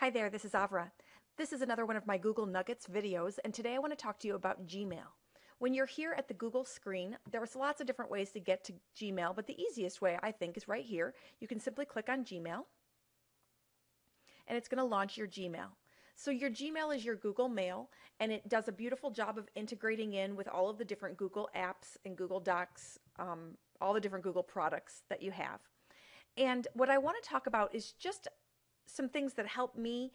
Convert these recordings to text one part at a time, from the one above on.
Hi there, this is Avra. This is another one of my Google Nuggets videos, and today I want to talk to you about Gmail. When you're here at the Google screen, there's lots of different ways to get to Gmail, but the easiest way, I think, is right here. You can simply click on Gmail, and it's going to launch your Gmail. So your Gmail is your Google Mail, and it does a beautiful job of integrating in with all of the different Google apps and Google Docs, all the different Google products that you have. And what I want to talk about is just some things that help me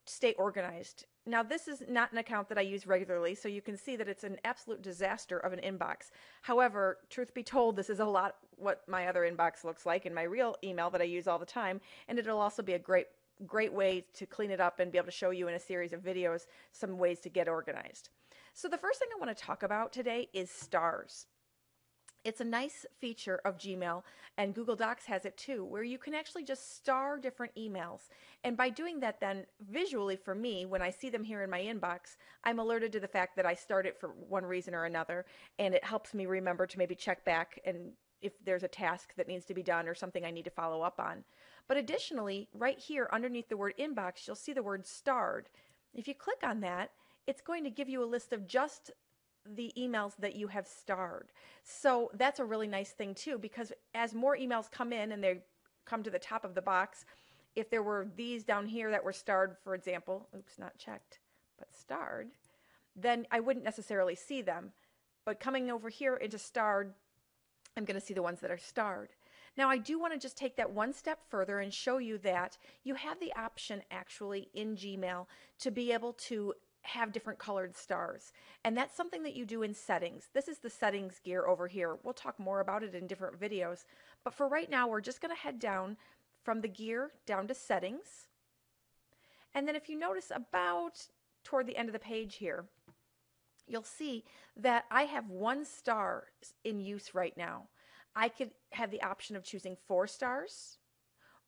stay organized. Now, this is not an account that I use regularly, so you can see that it's an absolute disaster of an inbox. However, truth be told, this is a lot what my other inbox looks like in my real email that I use all the time, and it'll also be a great way to clean it up and be able to show you in a series of videos some ways to get organized. So the first thing I want to talk about today is stars. It's a nice feature of Gmail, and Google Docs has it too, where you can actually just star different emails. And by doing that, then visually for me, when I see them here in my inbox, I'm alerted to the fact that I started for one reason or another, and it helps me remember to maybe check back and if there's a task that needs to be done or something I need to follow up on. But additionally, right here underneath the word inbox, you'll see the word starred. If you click on that, it's going to give you a list of just the emails that you have starred. So that's a really nice thing too, because as more emails come in and they come to the top of the box, if there were these down here that were starred, for example, oops, not checked, but starred, then I wouldn't necessarily see them. But coming over here into starred, I'm going to see the ones that are starred. Now, I do want to just take that one step further and show you that you have the option actually in Gmail to be able to have different colored stars. And that's something that you do in settings. This is the settings gear over here. We'll talk more about it in different videos. But for right now, we're just going to head down from the gear down to settings. And then if you notice about toward the end of the page here, you'll see that I have one star in use right now. I could have the option of choosing 4 stars,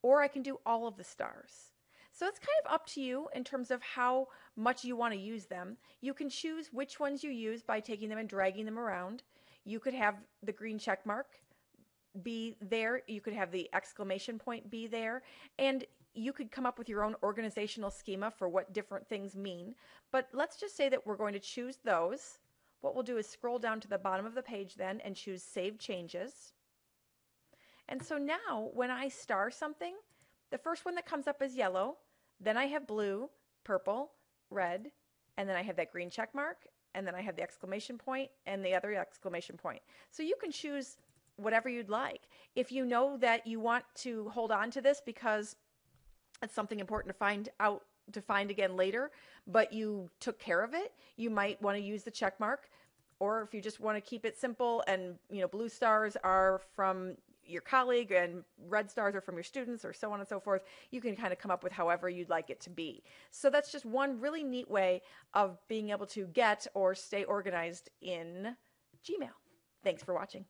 or I can do all of the stars. So it's kind of up to you in terms of how much you want to use them. You can choose which ones you use by taking them and dragging them around. You could have the green check mark be there. You could have the exclamation point be there. And you could come up with your own organizational schema for what different things mean. But let's just say that we're going to choose those. What we'll do is scroll down to the bottom of the page then and choose Save Changes. And so now when I star something, the first one that comes up is yellow, then I have blue, purple, red, and then I have that green check mark, and then I have the exclamation point and the other exclamation point. So you can choose whatever you'd like. If you know that you want to hold on to this because it's something important to find again later, but you took care of it, you might want to use the check mark. Or if you just want to keep it simple and blue stars are from your colleague and red stars are from your students or so on and so forth, you can kind of come up with however you'd like it to be. So that's just one really neat way of being able to get or stay organized in Gmail. Thanks for watching.